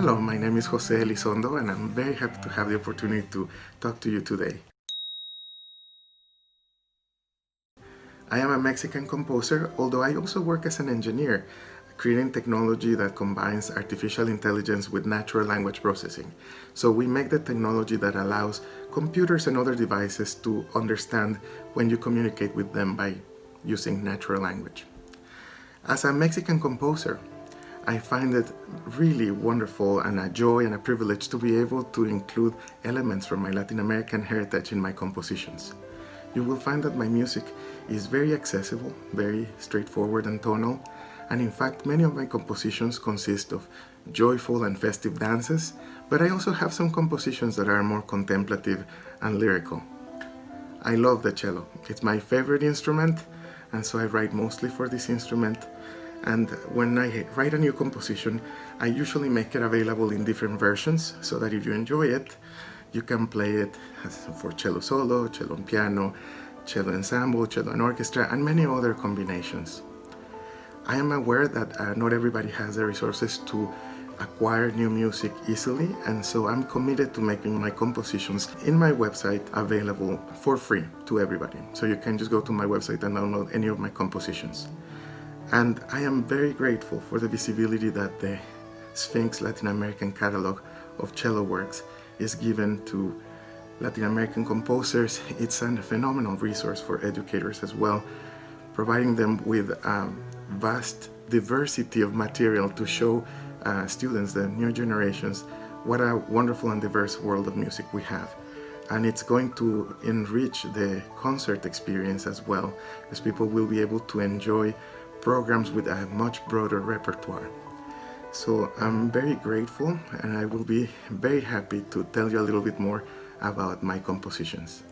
Hello, my name is José Elizondo and I'm very happy to have the opportunity to talk to you today. I am a Mexican composer, although I also work as an engineer, creating technology that combines artificial intelligence with natural language processing. So we make the technology that allows computers and other devices to understand when you communicate with them by using natural language. As a Mexican composer, I find it really wonderful and a joy and a privilege to be able to include elements from my Latin American heritage in my compositions. You will find that my music is very accessible, very straightforward and tonal, and in fact many of my compositions consist of joyful and festive dances, but I also have some compositions that are more contemplative and lyrical. I love the cello. It's my favorite instrument, and so I write mostly for this instrument. And when I write a new composition, I usually make it available in different versions so that if you enjoy it, you can play it for cello solo, cello and piano, cello ensemble, cello and orchestra, and many other combinations. I am aware that not everybody has the resources to acquire new music easily, and so I'm committed to making my compositions in my website available for free to everybody. So you can just go to my website and download any of my compositions. And I am very grateful for the visibility that the Sphinx Latin American catalog of cello works is given to Latin American composers. It's a phenomenal resource for educators as well, providing them with a vast diversity of material to show students, the new generations, what a wonderful and diverse world of music we have. And it's going to enrich the concert experience as well, as people will be able to enjoy programs with a much broader repertoire. So I'm very grateful, and I will be very happy to tell you a little bit more about my compositions.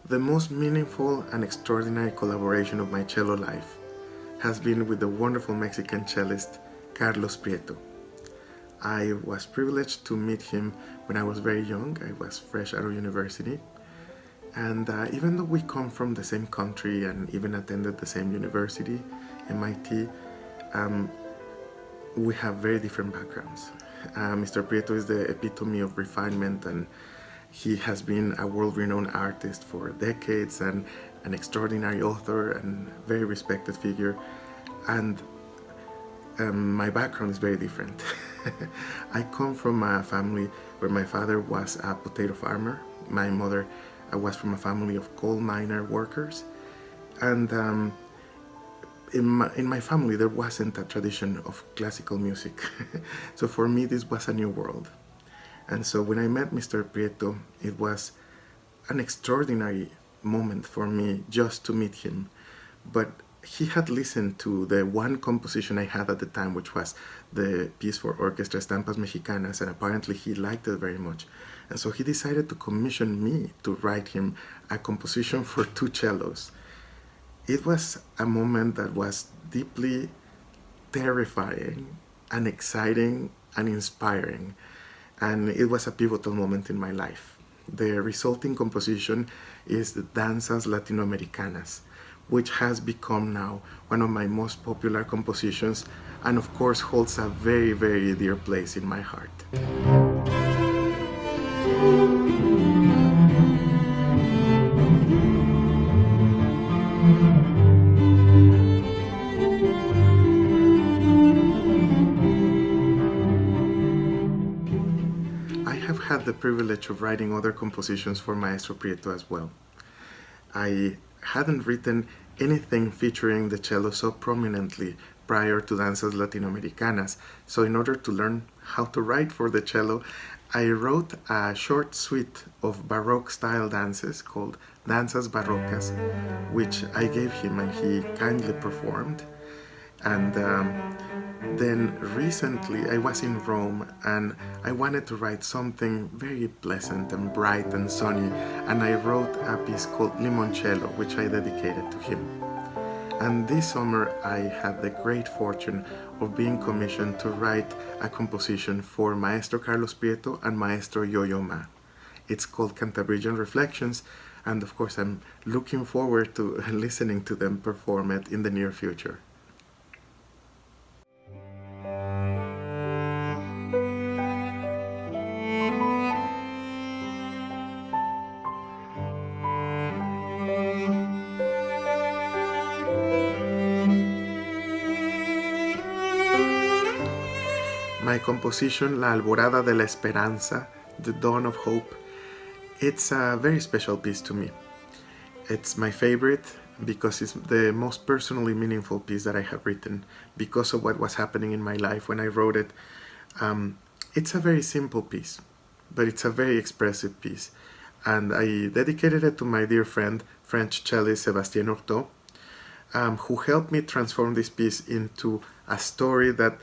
The most meaningful and extraordinary collaboration of my cello life has been with the wonderful Mexican cellist Carlos Prieto. I was privileged to meet him when I was very young. I was fresh out of university. And even though we come from the same country and even attended the same university, MIT, we have very different backgrounds. Mr. Prieto is the epitome of refinement, and he has been a world-renowned artist for decades and an extraordinary author and very respected figure. And my background is very different. I come from a family where my father was a potato farmer. My mother was from a family of coal miner workers, and in my family there wasn't a tradition of classical music. So for me this was a new world. And so when I met Mr. Prieto, it was an extraordinary moment for me just to meet him. But he had listened to the one composition I had at the time, which was the piece for orchestra Estampas Mexicanas, and apparently he liked it very much. And so he decided to commission me to write him a composition for 2 cellos. It was a moment that was deeply terrifying and exciting and inspiring, and it was a pivotal moment in my life. The resulting composition is the Danzas Latinoamericanas, which has become now one of my most popular compositions, and of course holds a very, very dear place in my heart. I have had the privilege of writing other compositions for Maestro Prieto as well. I hadn't written anything featuring the cello so prominently prior to Danzas Latinoamericanas, so in order to learn how to write for the cello, I wrote a short suite of Baroque-style dances called Danzas Barrocas, which I gave him and he kindly performed. And then recently I was in Rome and I wanted to write something very pleasant and bright and sunny, and I wrote a piece called Limoncello, which I dedicated to him. And this summer I had the great fortune of being commissioned to write a composition for Maestro Carlos Prieto and Maestro Yo-Yo Ma. It's called Cantabrian Reflections, and of course I'm looking forward to listening to them perform it in the near future. My composition, La Alborada de la Esperanza, The Dawn of Hope, it's a very special piece to me. It's my favorite because it's the most personally meaningful piece that I have written because of what was happening in my life when I wrote it. It's a very simple piece, but it's a very expressive piece. And I dedicated it to my dear friend, French cellist Sebastien Hurtaud, who helped me transform this piece into a story that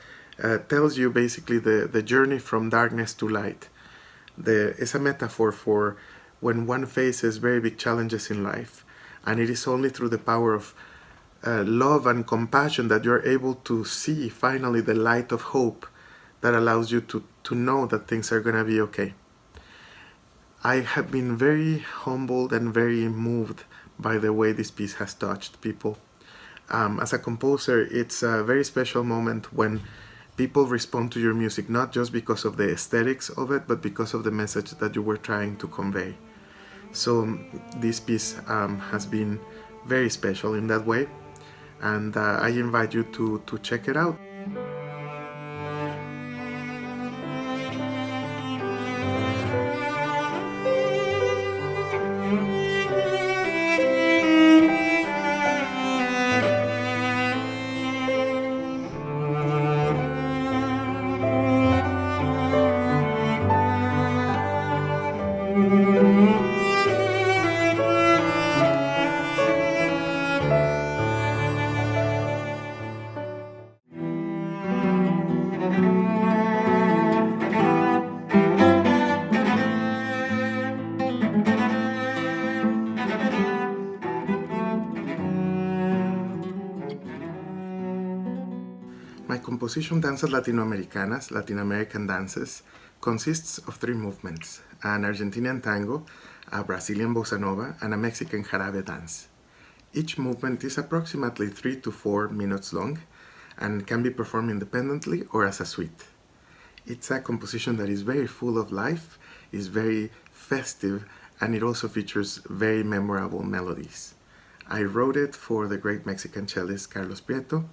tells you basically the journey from darkness to light. It's a metaphor for when one faces very big challenges in life, and it is only through the power of love and compassion that you're able to see finally the light of hope that allows you to know that things are going to be okay. I have been very humbled and very moved by the way this piece has touched people. As a composer, it's a very special moment when people respond to your music, not just because of the aesthetics of it, but because of the message that you were trying to convey. So this piece has been very special in that way, and I invite you to check it out. My composition Danzas Latinoamericanas, Latin American dances, consists of 3 movements: an Argentinian tango, a Brazilian bossa nova, and a Mexican jarabe dance. Each movement is approximately 3 to 4 minutes long and can be performed independently or as a suite. It's a composition that is very full of life, is very festive, and it also features very memorable melodies. I wrote it for the great Mexican cellist Carlos Prieto,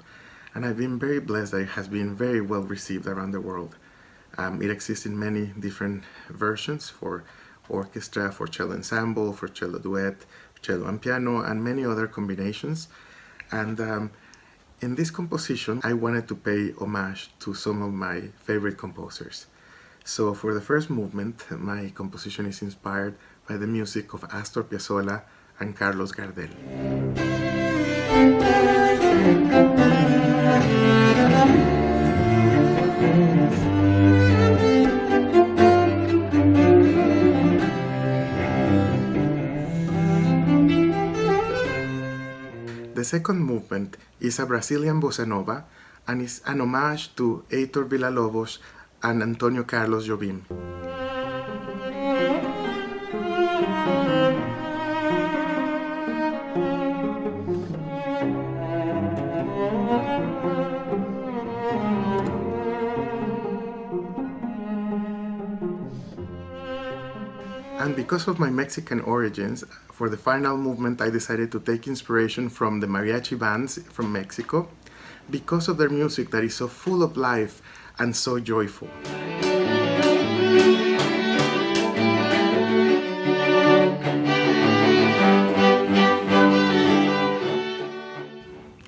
and I've been very blessed that it has been very well received around the world. It exists in many different versions for orchestra, for cello ensemble, for cello duet, cello and piano, and many other combinations. And in this composition, I wanted to pay homage to some of my favorite composers. So for the first movement, my composition is inspired by the music of Astor Piazzolla and Carlos Gardel. The second movement is a Brazilian bossa nova and is an homage to Heitor Villa-Lobos and Antonio Carlos Jobim. And because of my Mexican origins, for the final movement I decided to take inspiration from the mariachi bands from Mexico because of their music that is so full of life and so joyful.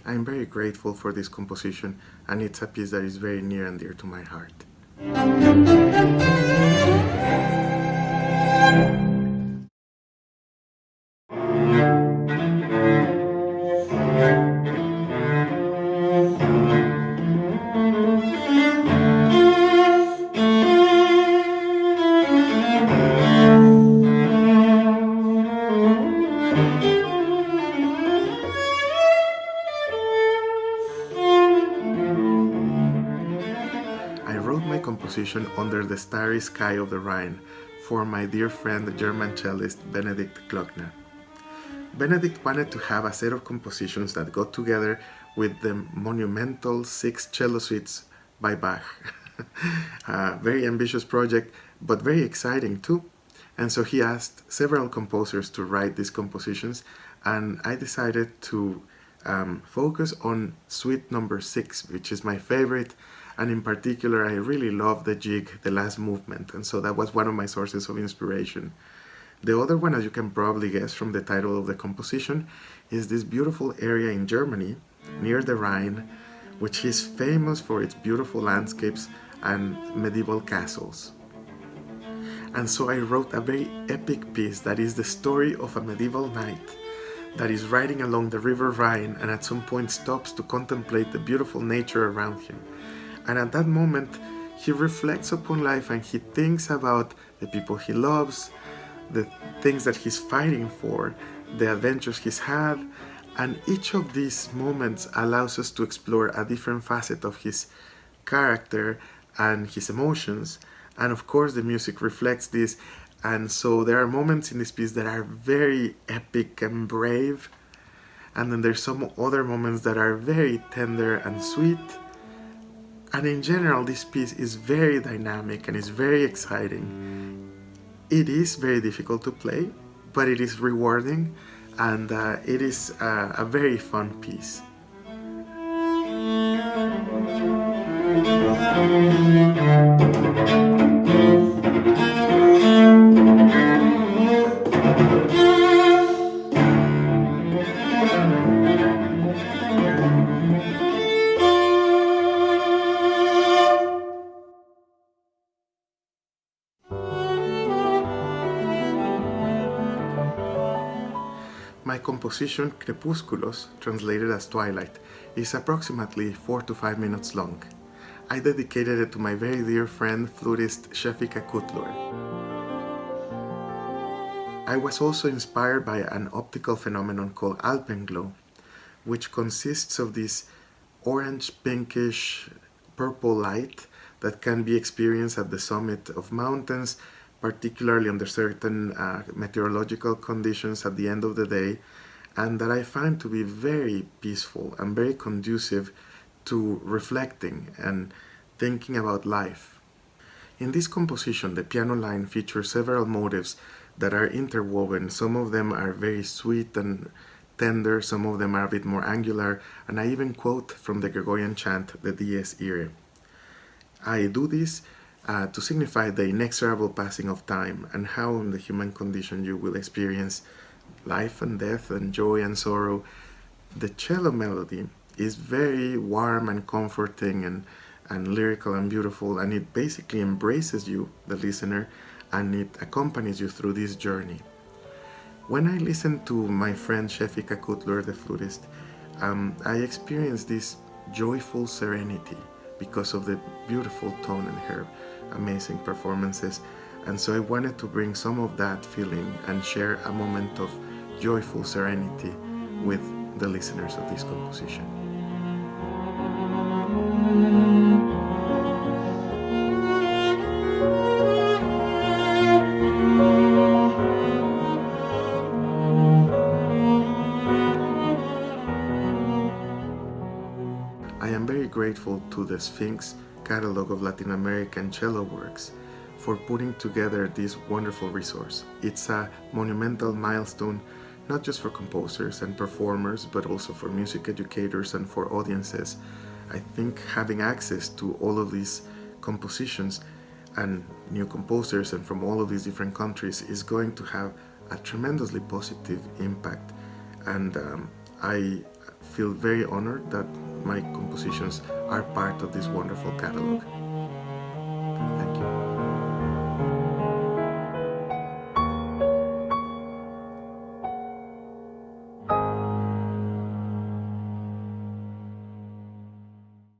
I'm very grateful for this composition, and it's a piece that is very near and dear to my heart. I wrote my composition under the starry sky of the Rhine for my dear friend, the German cellist Benedict Klöckner. Benedict wanted to have a set of compositions that got together with the monumental 6 cello suites by Bach. A very ambitious project, but very exciting too. And so he asked several composers to write these compositions, and I decided to focus on suite number 6, which is my favorite And in particular, I really love the jig, the last movement, and so that was one of my sources of inspiration. The other one, as you can probably guess from the title of the composition, is this beautiful area in Germany, near the Rhine, which is famous for its beautiful landscapes and medieval castles. And so I wrote a very epic piece that is the story of a medieval knight that is riding along the river Rhine and at some point stops to contemplate the beautiful nature around him. And at that moment, he reflects upon life and he thinks about the people he loves, the things that he's fighting for, the adventures he's had, and each of these moments allows us to explore a different facet of his character and his emotions. And of course the music reflects this, and so there are moments in this piece that are very epic and brave, and then there's some other moments that are very tender and sweet. And in general, this piece is very dynamic and is very exciting. It is very difficult to play, but it is rewarding, and it is a very fun piece. My composition, Crepúsculos, translated as Twilight, is approximately 4 to 5 minutes long. I dedicated it to my very dear friend, flutist Sefika Kutluer. I was also inspired by an optical phenomenon called alpenglow, which consists of this orange, pinkish, purple light that can be experienced at the summit of mountains, particularly under certain meteorological conditions at the end of the day, and that I find to be very peaceful and very conducive to reflecting and thinking about life. In this composition, the piano line features several motives that are interwoven. Some of them are very sweet and tender, some of them are a bit more angular, and I even quote from the Gregorian chant, the Dies Irae. I do this to signify the inexorable passing of time and how in the human condition you will experience life and death and joy and sorrow. The cello melody is very warm and comforting and lyrical and beautiful, and it basically embraces you, the listener, and it accompanies you through this journey. When I listen to my friend Sefika Kutluer, the flutist, I experience this joyful serenity because of the beautiful tone and her amazing performances. And so I wanted to bring some of that feeling and share a moment of joyful serenity with the listeners of this composition. I am very grateful to the Sphinx catalog of Latin American cello works for putting together this wonderful resource. It's a monumental milestone, not just for composers and performers, but also for music educators and for audiences. I think having access to all of these compositions and new composers and from all of these different countries is going to have a tremendously positive impact. And I feel very honored that my compositions are part of this wonderful catalog.